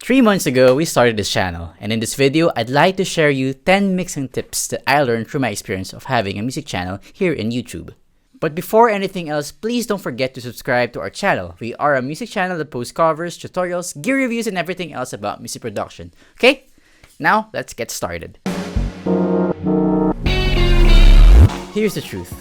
3 months ago, we started this channel, and in this video, I'd like to share you 10 mixing tips that I learned through my experience of having a music channel here in YouTube. But before anything else, please don't forget to subscribe to our channel. We are a music channel that posts covers, tutorials, gear reviews, and everything else about music production. Okay? Now, let's get started. Here's the truth.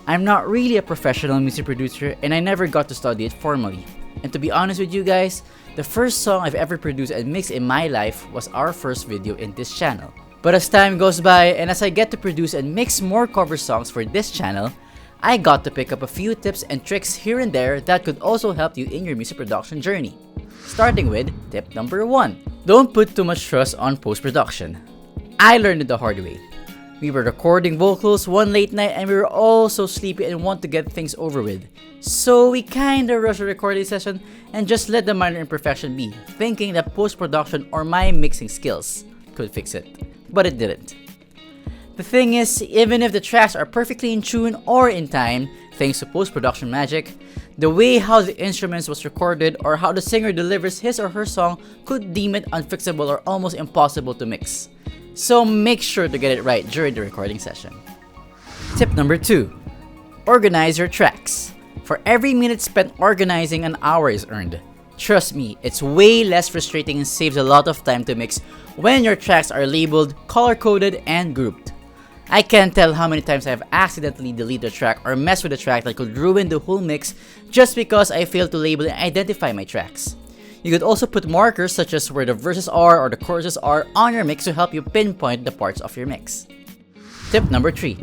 I'm not really a professional music producer, and I never got to study it formally. And to be honest with you guys, the first song I've ever produced and mixed in my life was our first video in this channel. But as time goes by, and as I get to produce and mix more cover songs for this channel, I got to pick up a few tips and tricks here and there that could also help you in your music production journey. Starting with tip number 1. Don't put too much trust on post-production. I learned it the hard way. We were recording vocals one late night and we were all so sleepy and want to get things over with. So we kinda rushed the recording session and just let the minor imperfection be, thinking that post-production or my mixing skills could fix it. But it didn't. The thing is, even if the tracks are perfectly in tune or in time, thanks to post-production magic, the way how the instruments was recorded or how the singer delivers his or her song could deem it unfixable or almost impossible to mix. So make sure to get it right during the recording session. Tip number 2. Organize your tracks. For every minute spent organizing, an hour is earned. Trust me, it's way less frustrating and saves a lot of time to mix when your tracks are labeled, color-coded, and grouped. I can't tell how many times I've accidentally deleted a track or messed with a track that could ruin the whole mix just because I failed to label and identify my tracks. You could also put markers such as where the verses are or the choruses are on your mix to help you pinpoint the parts of your mix. Tip number 3.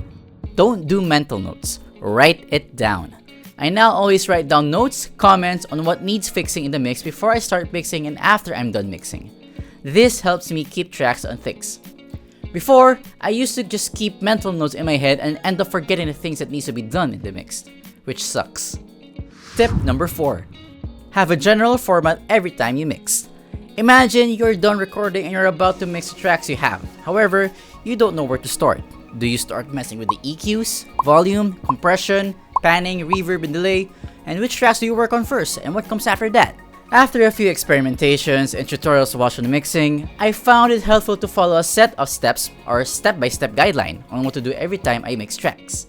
Don't do mental notes. Write it down. I now always write down notes, comments on what needs fixing in the mix before I start mixing and after I'm done mixing. This helps me keep tracks on things. Before, I used to just keep mental notes in my head and end up forgetting the things that needs to be done in the mix, which sucks. Tip number 4. Have a general format every time you mix. Imagine you're done recording and you're about to mix the tracks you have. However, you don't know where to start. Do you start messing with the EQs, volume, compression, panning, reverb, and delay? And which tracks do you work on first and what comes after that? After a few experimentations and tutorials watched on mixing, I found it helpful to follow a set of steps or a step-by-step guideline on what to do every time I mix tracks.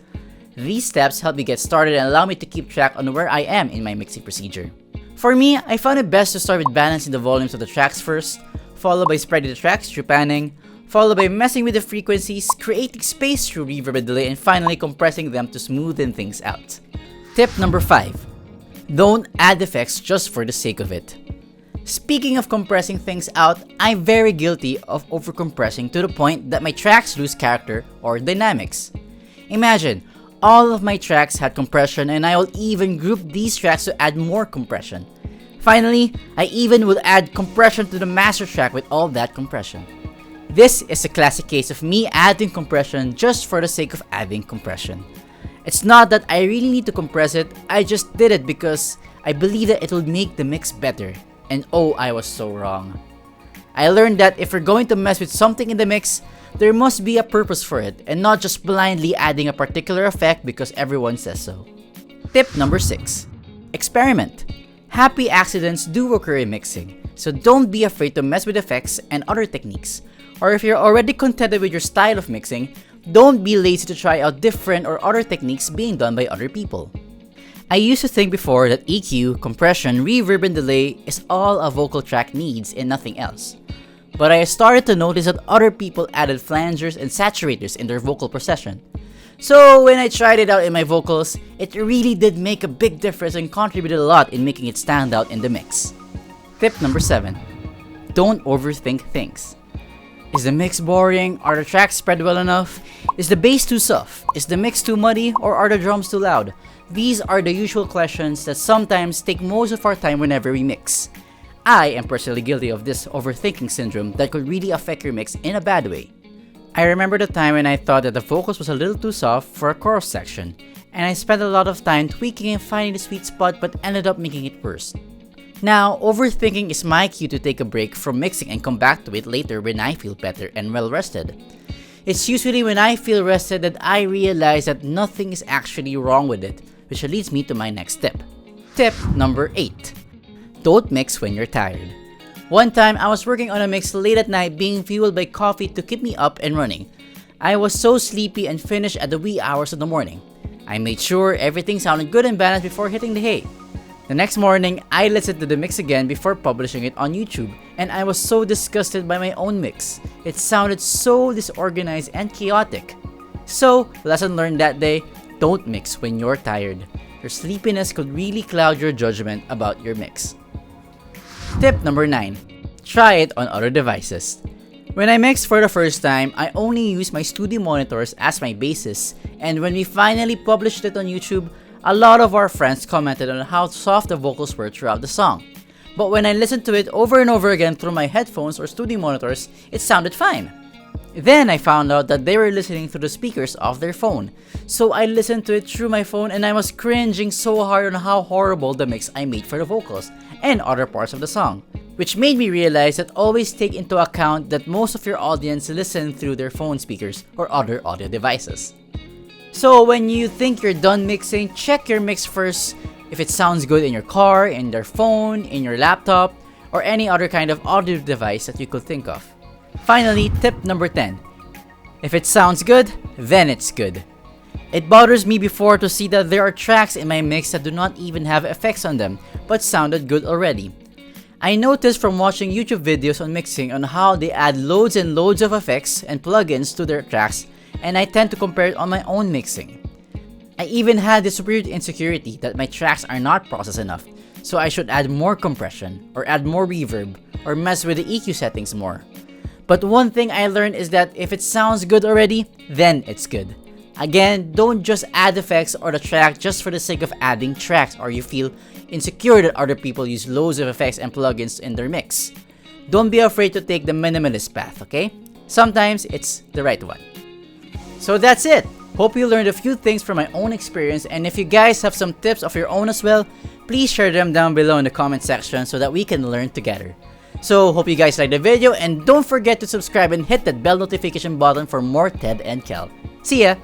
These steps help me get started and allow me to keep track on where I am in my mixing procedure. For me, I found it best to start with balancing the volumes of the tracks first, followed by spreading the tracks through panning, followed by messing with the frequencies, creating space through reverb and delay, and finally compressing them to smoothen things out. Tip number 5. Don't add effects just for the sake of it. Speaking of compressing things out, I'm very guilty of overcompressing to the point that my tracks lose character or dynamics. Imagine, all of my tracks had compression and I will even group these tracks to add more compression. Finally, I even will add compression to the master track with all that compression. This is a classic case of me adding compression just for the sake of adding compression. It's not that I really need to compress it, I just did it because I believe that it would make the mix better. And oh, I was so wrong. I learned that if we're going to mess with something in the mix, there must be a purpose for it and not just blindly adding a particular effect because everyone says so. Tip number 6. Experiment. Happy accidents do occur in mixing, so don't be afraid to mess with effects and other techniques. Or if you're already contented with your style of mixing, don't be lazy to try out different or other techniques being done by other people. I used to think before that EQ, compression, reverb, and delay is all a vocal track needs and nothing else. But I started to notice that other people added flangers and saturators in their vocal procession. So when I tried it out in my vocals, it really did make a big difference and contributed a lot in making it stand out in the mix. Tip number 7. Don't overthink things. Is the mix boring? Are the tracks spread well enough? Is the bass too soft? Is the mix too muddy? Or are the drums too loud? These are the usual questions that sometimes take most of our time whenever we mix. I am personally guilty of this overthinking syndrome that could really affect your mix in a bad way. I remember the time when I thought that the vocals was a little too soft for a chorus section, and I spent a lot of time tweaking and finding the sweet spot but ended up making it worse. Now, overthinking is my cue to take a break from mixing and come back to it later when I feel better and well rested. It's usually when I feel rested that I realize that nothing is actually wrong with it, which leads me to my next tip. Tip number 8. Don't mix when you're tired. One time, I was working on a mix late at night being fueled by coffee to keep me up and running. I was so sleepy and finished at the wee hours of the morning. I made sure everything sounded good and balanced before hitting the hay. The next morning, I listened to the mix again before publishing it on YouTube, and I was so disgusted by my own mix. It sounded so disorganized and chaotic. So, lesson learned that day, don't mix when you're tired. Your sleepiness could really cloud your judgment about your mix. Tip number 9. Try it on other devices. When I mixed for the first time, I only used my studio monitors as my basis, and when we finally published it on YouTube, a lot of our friends commented on how soft the vocals were throughout the song. But when I listened to it over and over again through my headphones or studio monitors, it sounded fine. Then I found out that they were listening through the speakers of their phone. So I listened to it through my phone and I was cringing so hard on how horrible the mix I made for the vocals and other parts of the song. Which made me realize that always take into account that most of your audience listen through their phone speakers or other audio devices. So when you think you're done mixing, check your mix first if it sounds good in your car, in your phone, in your laptop, or any other kind of audio device that you could think of. Finally, tip number 10. If it sounds good, then it's good. It bothers me before to see that there are tracks in my mix that do not even have effects on them, but sounded good already. I noticed from watching YouTube videos on mixing on how they add loads and loads of effects and plugins to their tracks, and I tend to compare it on my own mixing. I even had this weird insecurity that my tracks are not processed enough, so I should add more compression, or add more reverb, or mess with the EQ settings more. But one thing I learned is that if it sounds good already, then it's good. Again, don't just add effects or the track just for the sake of adding tracks or you feel insecure that other people use loads of effects and plugins in their mix. Don't be afraid to take the minimalist path, okay? Sometimes it's the right one. So that's it! Hope you learned a few things from my own experience, and if you guys have some tips of your own as well, please share them down below in the comment section so that we can learn together. So hope you guys liked the video, and don't forget to subscribe and hit that bell notification button for more Ted and Kel. See ya!